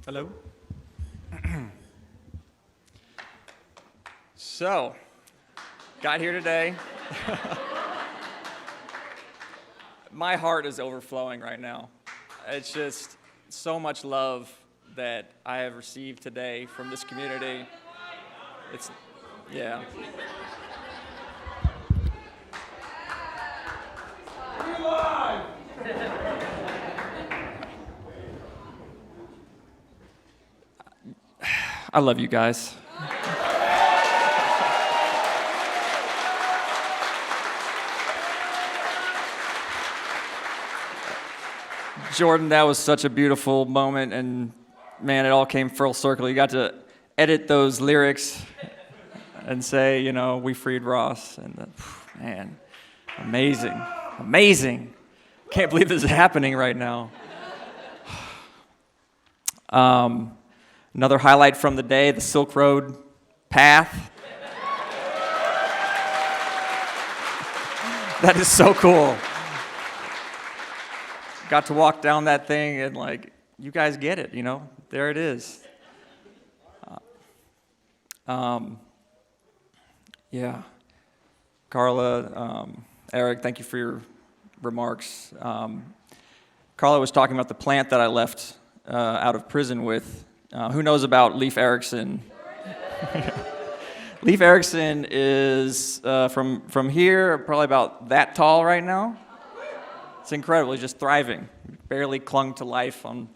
Hello. So, got here today. My heart is overflowing right now. It's just so much love that I have received today from this community. Yeah. I love you guys. Jordan, that was such a beautiful moment, and man, it all came full circle. You got to edit those lyrics and say, you know, we freed Ross, and man, amazing. Can't believe this is happening right now. Another highlight from the day, the Silk Road path. That is so cool. Got to walk down that thing and you guys get it, you know, there it is. Yeah. Carla, Eric, thank you for your remarks. Carla was talking about the plant that I left out of prison with. Who knows about Leif Erikson? Leif Erikson is from here, probably about that tall right now. It's incredible. He's just thriving. Barely clung to life on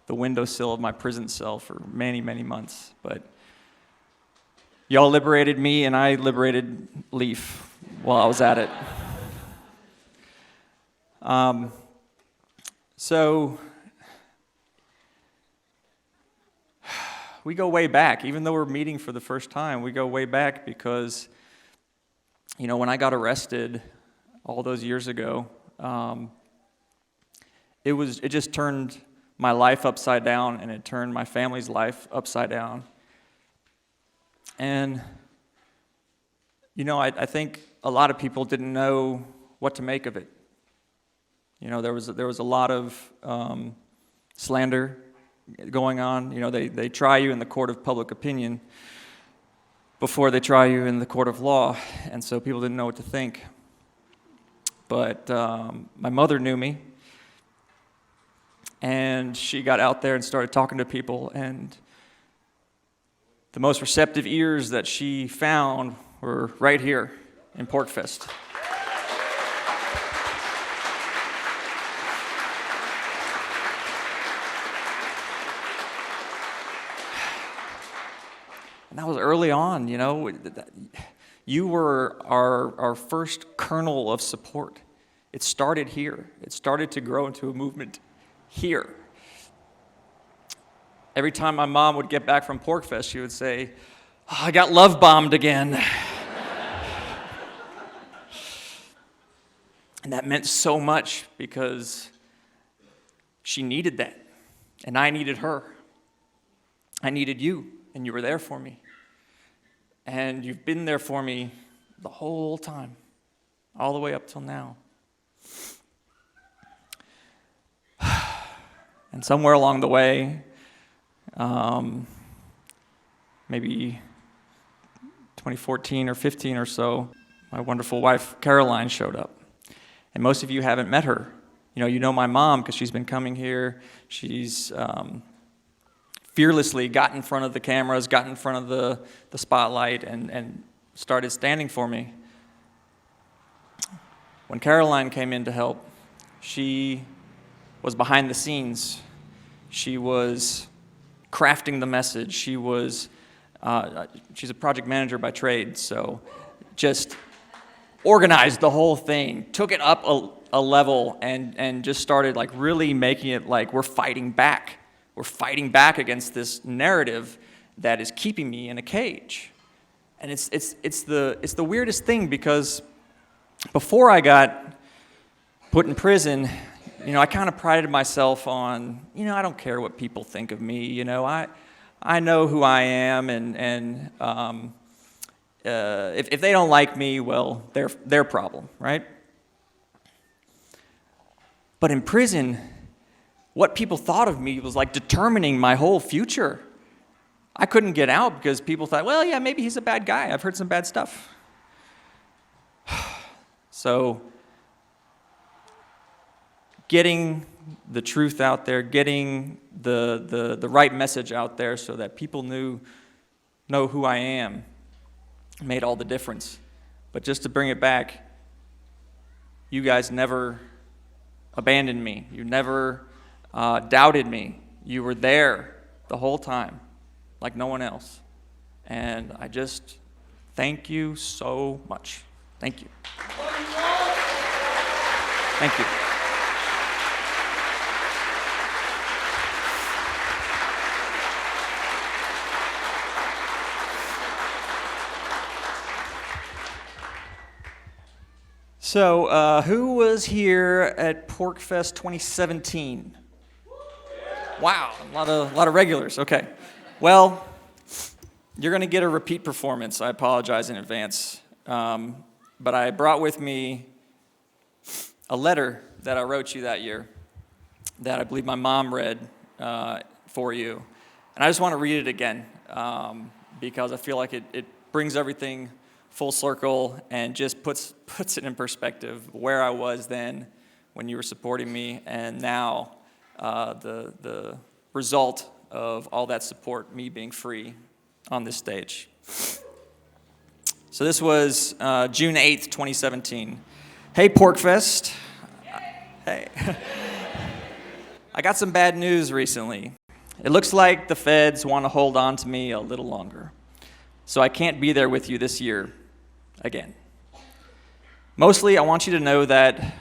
the windowsill of my prison cell for many, many months. But y'all liberated me, and I liberated Leif while I was at it. So we go way back. Even though we're meeting for the first time, we go way back because, you know, when I got arrested all those years ago, it just turned my life upside down, and it turned my family's life upside down. And, you know, I think a lot of people didn't know what to make of it. You know, there was a lot of slander going on. You know, they try you in the court of public opinion before they try you in the court of law, and so people didn't know what to think. But my mother knew me, and she got out there and started talking to people, and the most receptive ears that she found were right here in PorcFest. And that was early on, you know. You were our first kernel of support. It started here. It started to grow into a movement here. Every time my mom would get back from PorcFest, she would say, "Oh, I got love bombed again." And that meant so much because she needed that, and I needed her. I needed you, and you were there for me. And you've been there for me the whole time, all the way up till now. And somewhere along the way, maybe 2014 or 15 or so, my wonderful wife, Caroline, showed up. And most of you haven't met her. You know my mom because she's been coming here. She's fearlessly got in front of the cameras, got in front of the spotlight, and started standing for me. When Caroline came in to help, she was behind the scenes. She was crafting the message. She's a project manager by trade, so just organized the whole thing, took it up a level, and just started really making it like we're fighting back. We're fighting back against this narrative that is keeping me in a cage. And it's the weirdest thing because before I got put in prison, you know, I kind of prided myself on, you know, I don't care what people think of me. You know, I know who I am, and if they don't like me, well, their problem, right? But in prison, what people thought of me was like determining my whole future. I couldn't get out because people thought, well, yeah, maybe he's a bad guy. I've heard some bad stuff. So getting the truth out there, getting the right message out there so that people know who I am made all the difference. But just to bring it back, you guys never abandoned me. You never doubted me. You were there the whole time, like no one else. And I just thank you so much. Thank you. Thank you. So, who was here at PorcFest 2017? Wow, a lot of regulars. Okay. Well, you're going to get a repeat performance. I apologize in advance. But I brought with me a letter that I wrote you that year that I believe my mom read for you. And I just want to read it again because I feel like it brings everything full circle and just puts it in perspective where I was then when you were supporting me, and now the result of all that support, me being free on this stage. So this was June 8th, 2017. Hey, PorcFest. Hey. I got some bad news recently. It looks like the feds want to hold on to me a little longer. So I can't be there with you this year again. Mostly, I want you to know that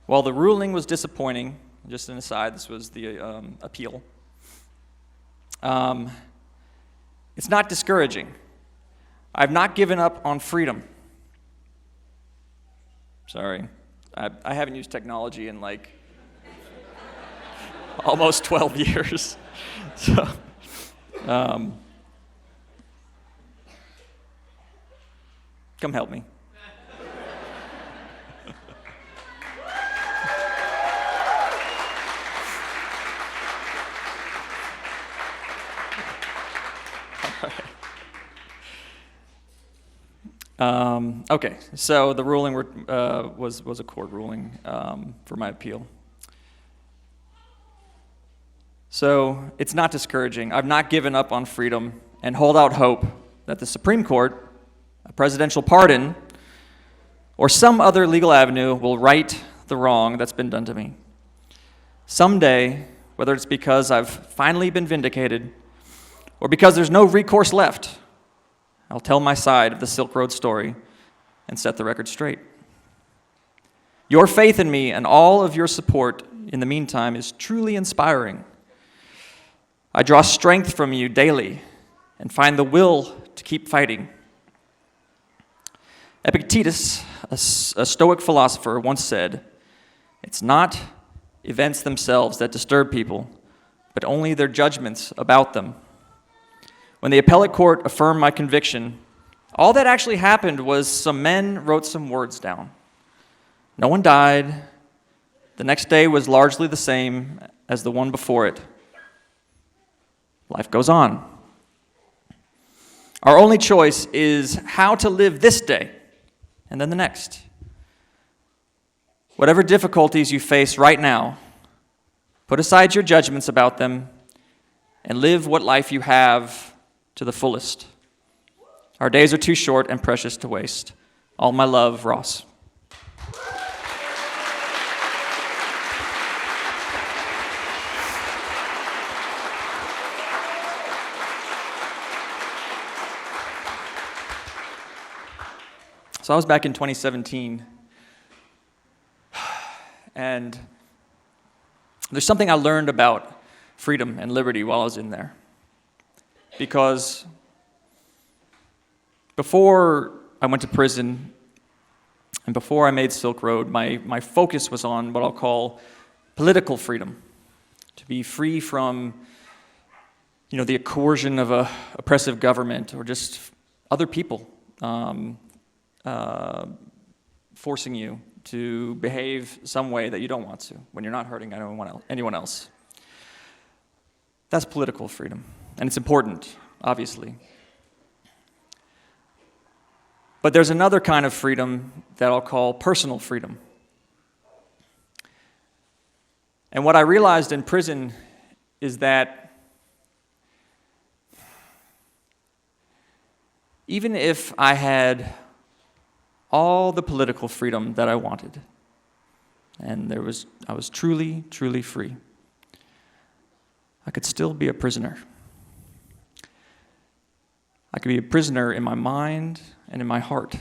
while the ruling was disappointing, just an aside, this was the appeal, it's not discouraging. I've not given up on freedom. Sorry, I haven't used technology in like almost 12 years. So, come help me. Okay, so the ruling was a court ruling for my appeal. So it's not discouraging. I've not given up on freedom and hold out hope that the Supreme Court, a presidential pardon, or some other legal avenue will right the wrong that's been done to me. Someday, whether it's because I've finally been vindicated or because there's no recourse left, I'll tell my side of the Silk Road story and set the record straight. Your faith in me and all of your support in the meantime is truly inspiring. I draw strength from you daily and find the will to keep fighting. Epictetus, a Stoic philosopher, once said, "It's not events themselves that disturb people, but only their judgments about them." When the appellate court affirmed my conviction, all that actually happened was some men wrote some words down. No one died. The next day was largely the same as the one before it. Life goes on. Our only choice is how to live this day and then the next. Whatever difficulties you face right now, put aside your judgments about them and live what life you have to the fullest. Our days are too short and precious to waste. All my love, Ross. So I was back in 2017, and there's something I learned about freedom and liberty while I was in there. Because before I went to prison and before I made Silk Road, my focus was on what I'll call political freedom, to be free from, the coercion of a oppressive government or just other people forcing you to behave some way that you don't want to when you're not hurting anyone else. That's political freedom, and it's important, obviously. But there's another kind of freedom that I'll call personal freedom. And what I realized in prison is that even if I had all the political freedom that I wanted, and I was truly, truly free, I could still be a prisoner. I could be a prisoner in my mind and in my heart.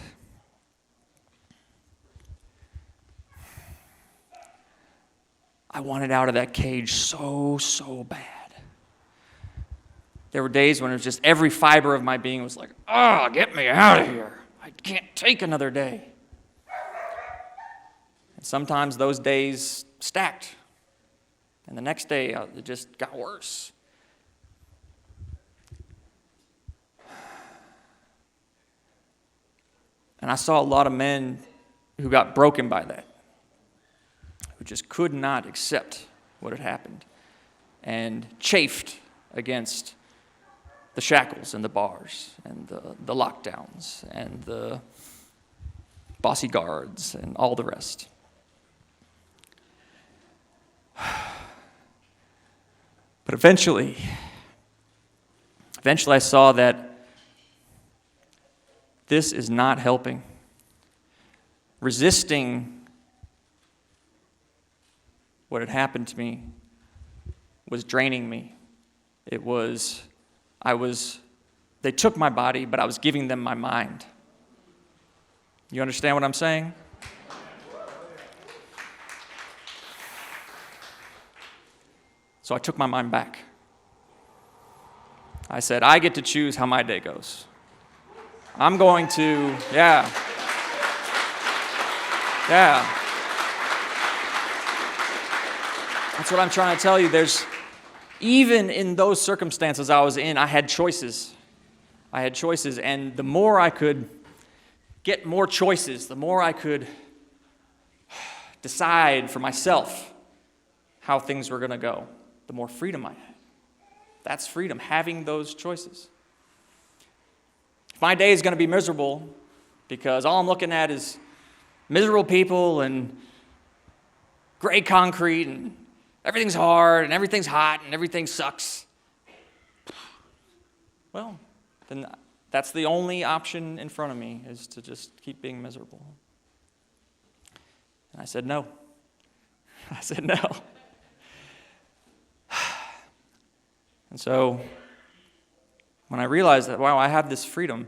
I wanted out of that cage so, so bad. There were days when it was just every fiber of my being was like, oh, get me out of here. I can't take another day. And sometimes those days stacked. And the next day, it just got worse. And I saw a lot of men who got broken by that, who just could not accept what had happened and chafed against the shackles and the bars and the lockdowns and the bossy guards and all the rest. But eventually I saw that this is not helping. Resisting what had happened to me was draining me. They took my body, but I was giving them my mind. You understand what I'm saying? So I took my mind back. I said, I get to choose how my day goes. I'm going to, yeah. That's what I'm trying to tell you. Even in those circumstances I was in, I had choices. And the more I could get more choices, the more I could decide for myself how things were going to go, the more freedom I had. That's freedom, having those choices. If my day is going to be miserable because all I'm looking at is miserable people and gray concrete and everything's hard and everything's hot and everything sucks, well, then that's the only option in front of me, is to just keep being miserable. And I said no. And so when I realized that, wow, I have this freedom,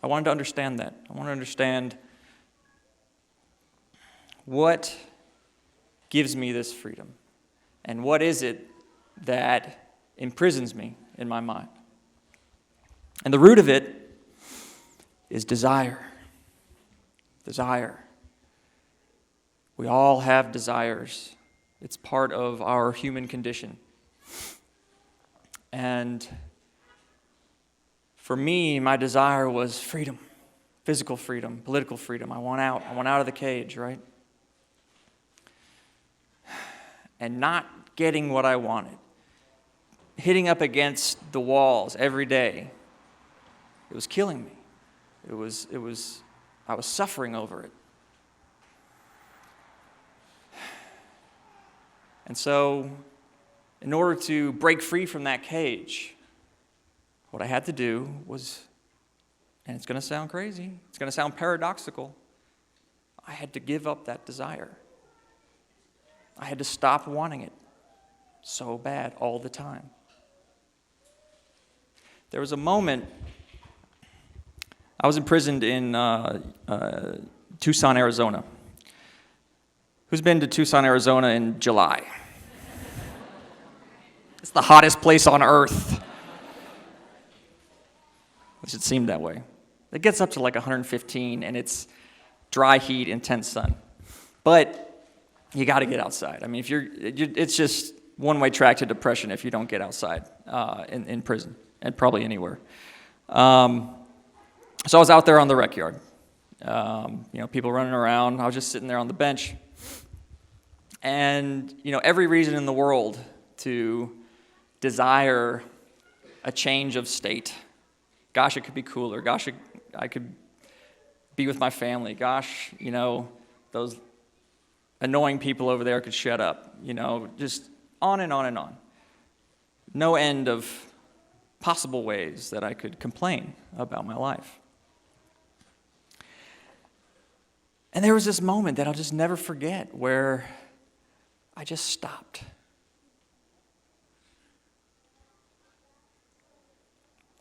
I wanted to understand that. I wanted to understand what gives me this freedom and what is it that imprisons me in my mind. And the root of it is desire. Desire. We all have desires. It's part of our human condition. And for me, my desire was freedom, physical freedom, political freedom. I want out. I want out of the cage, right? And not getting what I wanted, hitting up against the walls every day, it was killing me. I was suffering over it. And so, in order to break free from that cage, what I had to do was, and it's going to sound crazy, it's going to sound paradoxical, I had to give up that desire. I had to stop wanting it so bad all the time. There was a moment, I was imprisoned in Tucson, Arizona. Who's been to Tucson, Arizona in July? It's the hottest place on earth. At least it seemed that way. It gets up to like 115, and it's dry heat, intense sun. But you got to get outside. I mean, it's just one-way track to depression if you don't get outside in prison, and probably anywhere. So I was out there on the rec yard. People running around. I was just sitting there on the bench. And, every reason in the world to desire a change of state. Gosh, it could be cooler. Gosh, I could be with my family. Gosh, those annoying people over there could shut up. Just on and on and on. No end of possible ways that I could complain about my life. And there was this moment that I'll just never forget where I just stopped.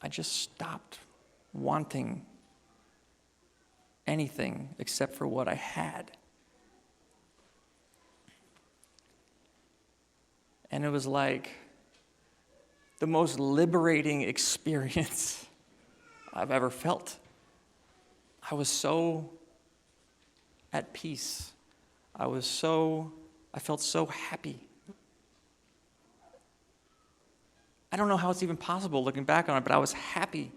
I just stopped wanting anything except for what I had. And it was like the most liberating experience I've ever felt. I was so at peace. I felt so happy. I don't know how it's even possible looking back on it, but I was happy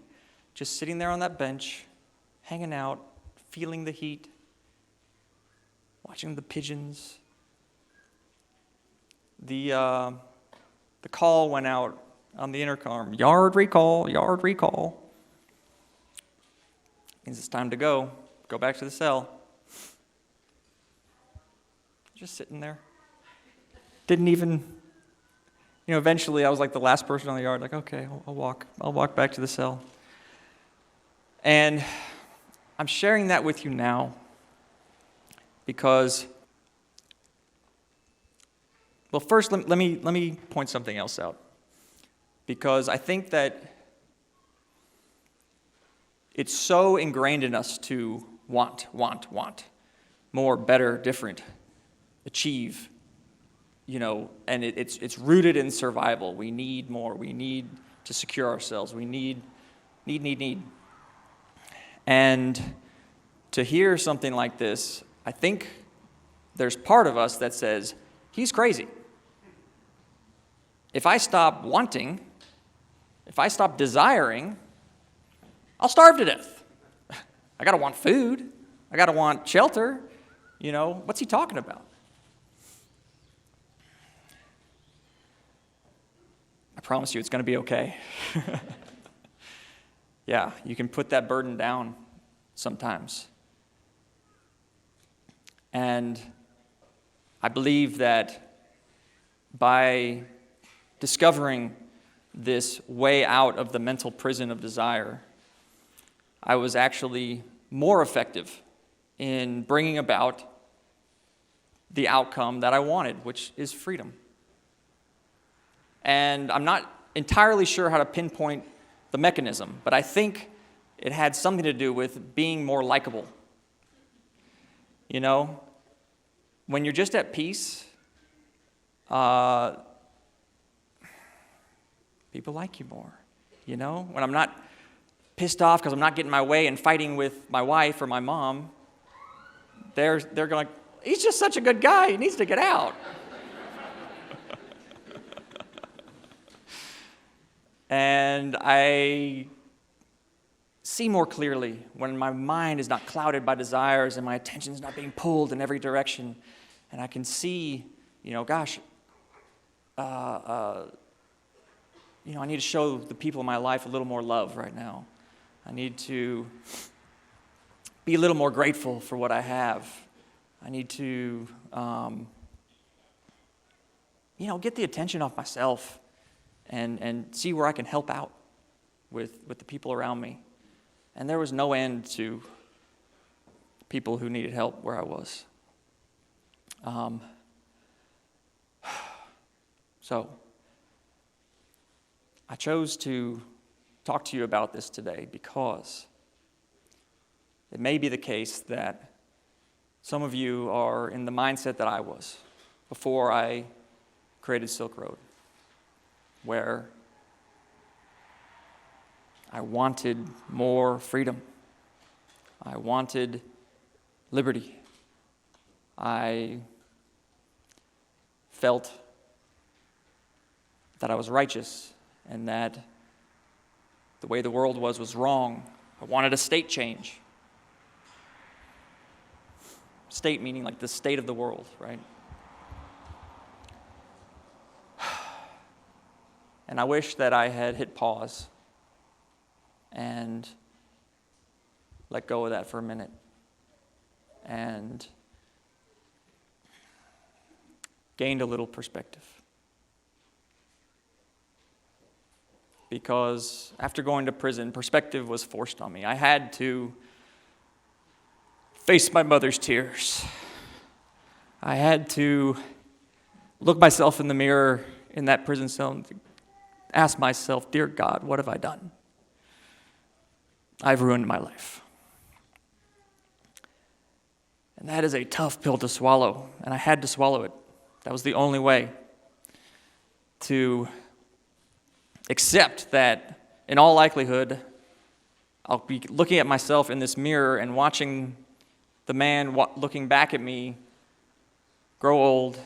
just sitting there on that bench, hanging out, feeling the heat, watching the pigeons. The call went out on the intercom, yard recall, yard recall. Means it's time to go back to the cell. Just sitting there. Didn't even, eventually I was like the last person on the yard, like, okay, I'll walk back to the cell. And I'm sharing that with you now because, well, first let me point something else out. Because I think that it's so ingrained in us to want. More, better, different, achieve, and it's rooted in survival. We need more. We need to secure ourselves. We need. And to hear something like this, I think there's part of us that says, he's crazy. If I stop wanting, if I stop desiring, I'll starve to death. I gotta want food. I gotta want shelter. What's he talking about? I promise you it's gonna be okay. Yeah, you can put that burden down sometimes. And I believe that by discovering this way out of the mental prison of desire, I was actually more effective in bringing about the outcome that I wanted, which is freedom. And I'm not entirely sure how to pinpoint the mechanism, but I think it had something to do with being more likable. When you're just at peace, people like you more. When I'm not pissed off because I'm not getting my way and fighting with my wife or my mom, they're going, he's just such a good guy, he needs to get out. And I see more clearly when my mind is not clouded by desires and my attention is not being pulled in every direction. And I can see, I need to show the people in my life a little more love right now. I need to be a little more grateful for what I have. I need to, get the attention off myself and see where I can help out with the people around me. And there was no end to people who needed help where I was. So I chose to talk to you about this today because it may be the case that some of you are in the mindset that I was before I created Silk Road, where I wanted more freedom. I wanted liberty. I felt that I was righteous and that the way the world was wrong. I wanted a state change. State meaning like the state of the world, right? And I wish that I had hit pause and let go of that for a minute and gained a little perspective. Because after going to prison, perspective was forced on me. I had to face my mother's tears. I had to look myself in the mirror in that prison cell and ask myself, dear God, what have I done? I've ruined my life. And that is a tough pill to swallow, and I had to swallow it. That was the only way to accept that, in all likelihood, I'll be looking at myself in this mirror and watching the man looking back at me grow old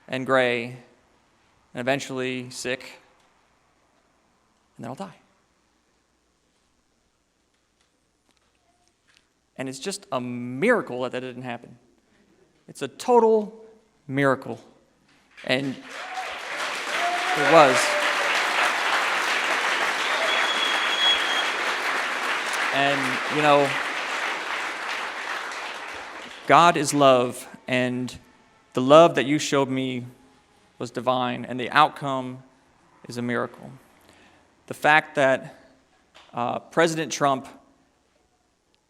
and gray and eventually sick, and then I'll die. And it's just a miracle that didn't happen. It's a total miracle. And it was. And, you know, God is love, and the love that you showed me was divine, and the outcome is a miracle. The fact that President Trump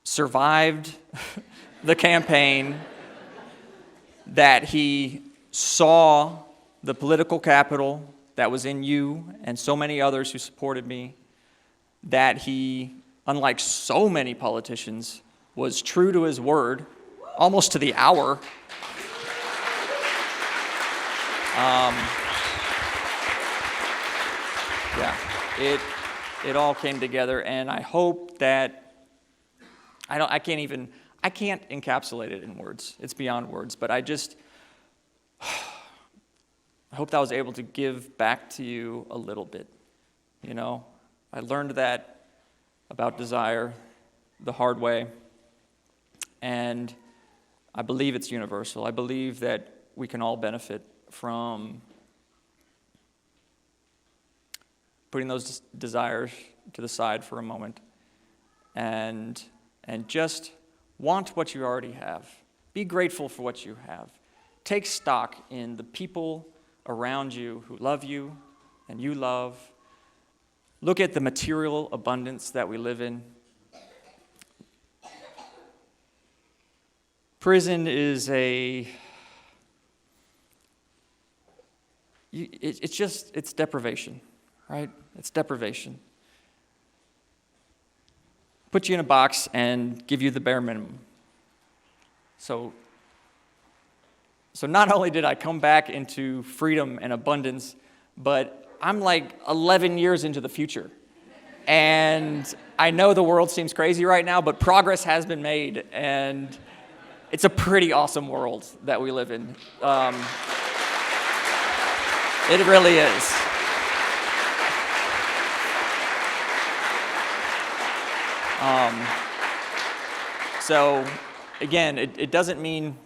survived the campaign, that he saw the political capital that was in you and so many others who supported me, that he, unlike so many politicians, was true to his word, almost to the hour. It all came together, and I hope that I can't encapsulate it in words. It's beyond words, but I hope that I was able to give back to you a little bit. You know, I learned that about desire the hard way, and I believe it's universal. I believe that we can all benefit from putting those desires to the side for a moment and just want what you already have. Be grateful for what you have. Take stock in the people around you who love you and you love. Look at the material abundance that we live in. Prison is it's deprivation, right? It's deprivation. Put you in a box and give you the bare minimum. So not only did I come back into freedom and abundance, but I'm like 11 years into the future. And I know the world seems crazy right now, but progress has been made, and it's a pretty awesome world that we live in. It really is. So again, it doesn't mean,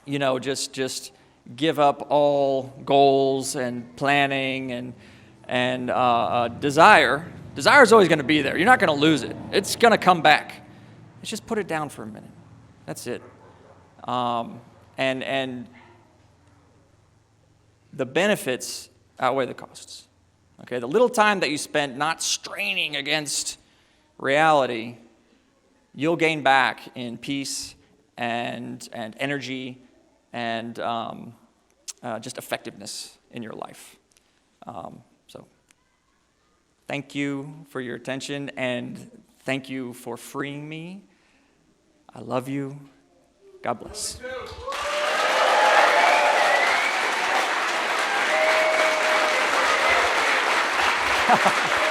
you know, just give up all goals and planning and desire. Desire is always going to be there. You're not going to lose it. It's going to come back. Let's just put it down for a minute. That's it. And the benefits outweigh the costs. Okay, the little time that you spent not straining against reality, you'll gain back in peace and energy and just effectiveness in your life. So thank you for your attention, and thank you for freeing me. I love you. God bless. Ha ha ha.